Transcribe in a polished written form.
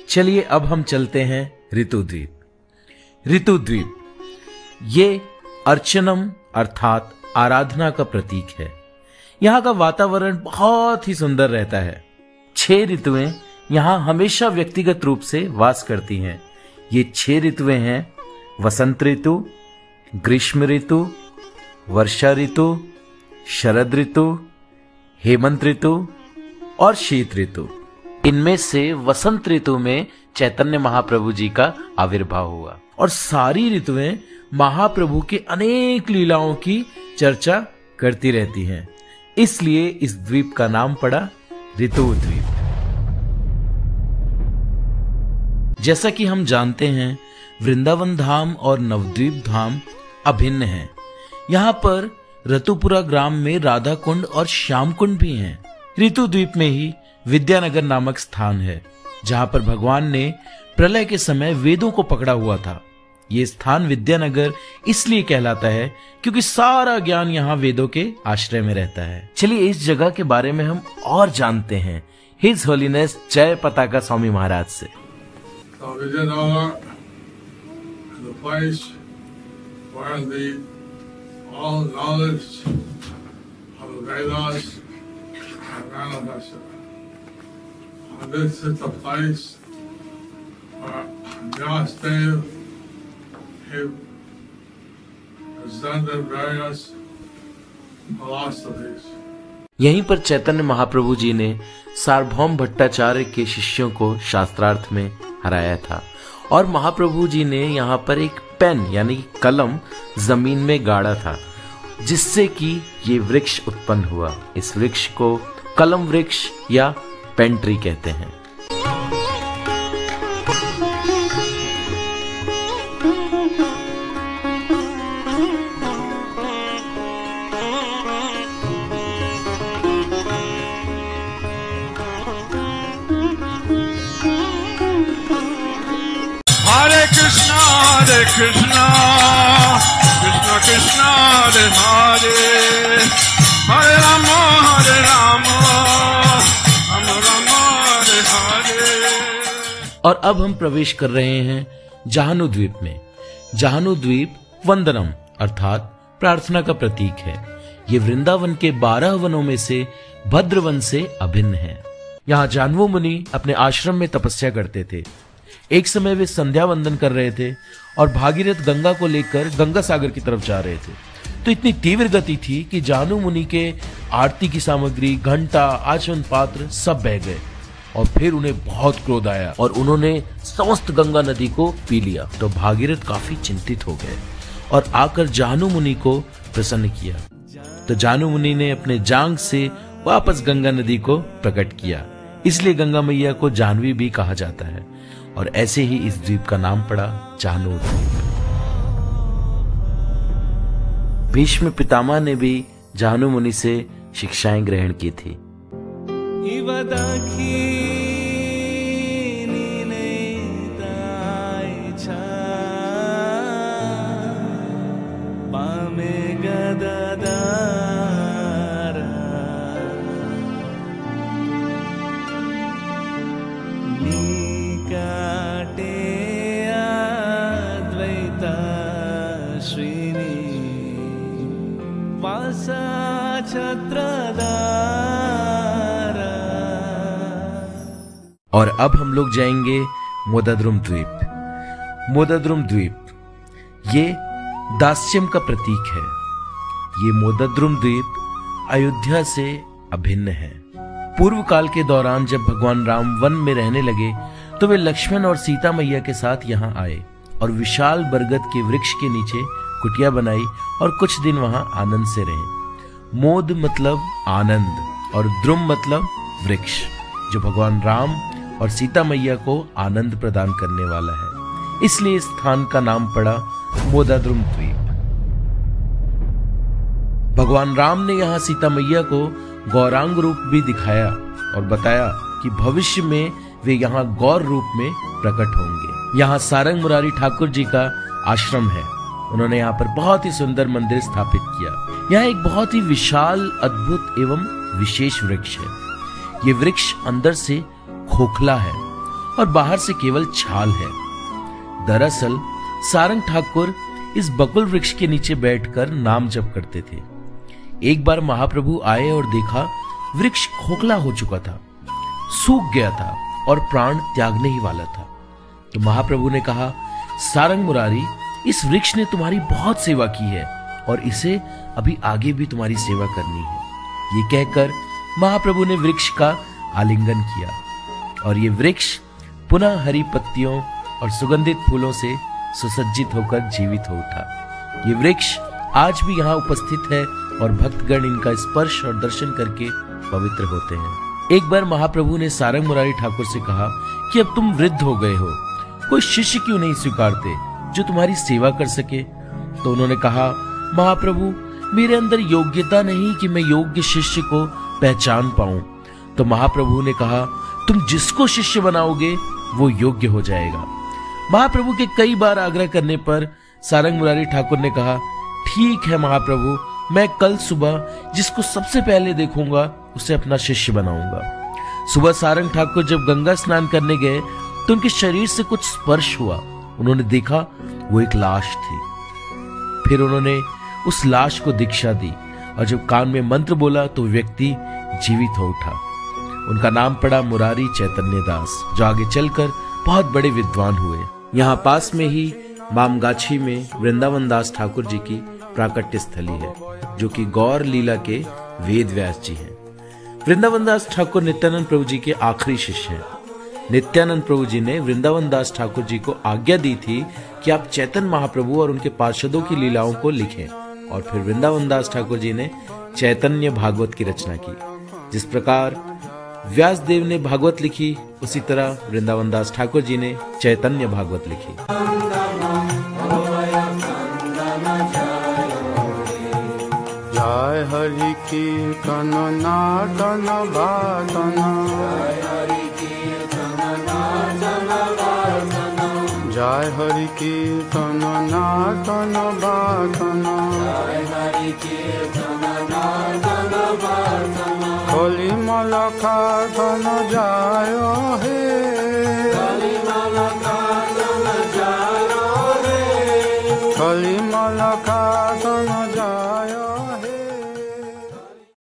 चलिए अब हम चलते हैं ऋतुद्वीप। ऋतुद्वीप ये अर्चनम अर्थात आराधना का प्रतीक है। यहाँ का वातावरण बहुत ही सुंदर रहता है। 6 ऋतुएं यहाँ हमेशा व्यक्तिगत रूप से वास करती हैं। ये 6 ऋतुएं हैं वसंत ऋतु, ग्रीष्म ऋतु, वर्षा ऋतु, शरद ऋतु, हेमंत ऋतु और शीत ऋतु। इनमें से वसंत ऋतु में चैतन्य महाप्रभु जी का आविर्भाव हुआ और सारी ऋतुएं महाप्रभु के अनेक लीलाओं की चर्चा करती रहती हैं। इसलिए इस द्वीप का नाम पड़ा ऋतुद्वीप। जैसा कि हम जानते हैं वृंदावन धाम और नवद्वीप धाम अभिन्न हैं। यहाँ पर रतुपुरा ग्राम में राधा कुंड और श्याम कुंड भी हैं। ऋतुद्वीप में ही विद्यानगर नामक स्थान है जहाँ पर भगवान ने प्रलय के समय वेदों को पकड़ा हुआ था। ये स्थान विद्यानगर इसलिए कहलाता है क्योंकि सारा ज्ञान यहाँ वेदों के आश्रय में रहता है। चलिए इस जगह के बारे में हम और जानते हैं हिज होलीनेस जय पताका स्वामी महाराज से। All knowledge of the Vedas are manifested. And this is the place where Vyasadeva presented various philosophies. यहीं पर चैतन्य महाप्रभु जी ने सार्वभौम भट्टाचार्य के शिष्यों को शास्त्रार्थ में हराया था और महाप्रभु जी ने यहाँ पर एक पेन यानी कलम जमीन में गाड़ा था जिससे कि ये वृक्ष उत्पन्न हुआ। इस वृक्ष को कलम वृक्ष या पेन ट्री कहते हैं। Hare Krishna, Krishna Krishna, Hare Hare, Hare Rama, Rama Rama, Hare Hare। और अब हम प्रवेश कर रहे हैं जाहनुद्वीप में। जाहनुद्वीप वंदनम अर्थात प्रार्थना का प्रतीक है। ये वृंदावन के 12 वनों में से भद्रवन से अभिन्न है। यहाँ जानवो मुनि अपने आश्रम में तपस्या करते थे। एक समय वे संध्या वंदन कर रहे थे और भागीरथ गंगा को लेकर गंगा सागर की तरफ जा रहे थे। तो इतनी तीव्र गति थी कि जानू मुनि के आरती की सामग्री, घंटा, आचमन पात्र सब बह गए और फिर उन्हें बहुत क्रोध आया और उन्होंने समस्त गंगा नदी को पी लिया। तो भागीरथ काफी चिंतित हो गए और आकर जानू मुनि को प्रसन्न किया। तो जानू मुनि ने अपने जांघ से वापस गंगा नदी को प्रकट किया। इसलिए गंगा मैया को जाह्नवी भी कहा जाता है और ऐसे ही इस द्वीप का नाम पड़ा जाहनुद्वीप। भीष्म पितामह ने भी जाहनु मुनि से शिक्षाएं ग्रहण की थी। और अब हम लोग जाएंगे मोदाद्रुम द्वीप। मोदाद्रुम द्वीप ये दास्यम का प्रतीक है। ये मोदाद्रुम द्वीप अयोध्या से अभिन्न है। पूर्व काल के दौरान जब भगवान राम वन में रहने लगे तो वे लक्ष्मण और सीता मैया के साथ यहाँ आए और विशाल बरगद के वृक्ष के नीचे कुटिया बनाई और कुछ दिन वहां आनंद से रहे। मोद मतलब आनंद और द्रुम मतलब वृक्ष, जो भगवान राम और सीता मैया को आनंद प्रदान करने वाला है। इसलिए इस स्थान का नाम पड़ा मोदाद्रुम द्वीप। भगवान राम ने यहाँ सीता मैया को गौरांग रूप भी दिखाया और बताया कि भविष्य में वे यहाँ गौर रूप में प्रकट होंगे। यहाँ सारंग मुरारी ठाकुर जी का आश्रम है। उन्होंने यहाँ पर बहुत ही सुंदर मंदिर स्थापित किया। यह एक बहुत ही विशाल, अद्भुत एवं विशेष वृक्ष है। ये वृक्ष अंदर से खोखला है और बाहर से केवल छाल है। दरअसल सारंग ठाकुर इस बकुल वृक्ष के नीचे बैठकर नाम जप करते थे। एक बार महाप्रभु आए और देखा वृक्ष खोखला हो चुका था, सूख गया था और प्राण त्यागने ही वाला था। तो महाप्रभु ने कहा, सारंग मुरारी, इस वृक्ष ने तुम्हारी बहुत सेवा की है और इसे अभी आगे भी तुम्हारी सेवा करनी है। ये कहकर महाप्रभु ने वृक्ष का आलिंगन किया और ये वृक्ष पुनः हरी पत्तियों और सुगंधित फूलों से सुसज्जित होकर जीवित हो उठा। ये वृक्ष आज भी यहाँ उपस्थित है और भक्तगण इनका स्पर्श और दर्शन करके पवित्र होते हैं। एक बार महाप्रभु ने सारंग मुरारी ठाकुर से कहा कि अब तुम वृद्ध हो गए हो, कोई शिष्य क्यों नहीं स्वीकारते जो तुम्हारी सेवा कर सके। तो उन्होंने कहा, महाप्रभु, मेरे अंदर योग्यता नहीं कि मैं योग्य शिष्य को पहचान पाऊं। तो महाप्रभु ने कहा, तुम जिसको शिष्य बनाओगे वो योग्य हो जाएगा। महाप्रभु के कई बार आग्रह करने पर सारंग मुरारी ठाकुर ने कहा, ठीक है महाप्रभु, मैं कल सुबह जिसको सबसे पहले देखूंगा उसे अपना शिष्य बनाऊंगा। सुबह सारंग ठाकुर जब गंगा स्नान करने गए तो उनके शरीर से कुछ स्पर्श हुआ। उन्होंने देखा वो एक लाश थी। फिर उन्होंने उस लाश को दीक्षा दी और जब कान में मंत्र बोला तो व्यक्ति जीवित हो उठा। उनका नाम पड़ा मुरारी चैतन्य दास, जो आगे चलकर बहुत बड़े विद्वान हुए। यहाँ पास में ही मामगाछी में वृंदावन दास ठाकुर जी की प्राकट्य स्थली है, जो कि गौर लीला के वेद व्यास जी हैं। वृंदावन दास ठाकुर नित्यानंद प्रभु जी के आखिरी शिष्य हैं। नित्यानंद प्रभु जी ने वृंदावन दास ठाकुर जी को आज्ञा दी थी कि आप चैतन्य महाप्रभु और उनके पार्षदों की लीलाओं को लिखें, और फिर वृंदावन दास ठाकुर जी ने चैतन्य भागवत की रचना की। जिस प्रकार व्यास देव ने भागवत लिखी, उसी तरह वृंदावन दास ठाकुर जी ने चैतन्य भागवत लिखी। जय हरि कीर्तन नादन बादन, जय हरि कीर्तन नादन बादन, जय हरि कीर्तन नादन बादन, जय हरि कीर्तन नादन बादन, होली मलखा धन जाय हे।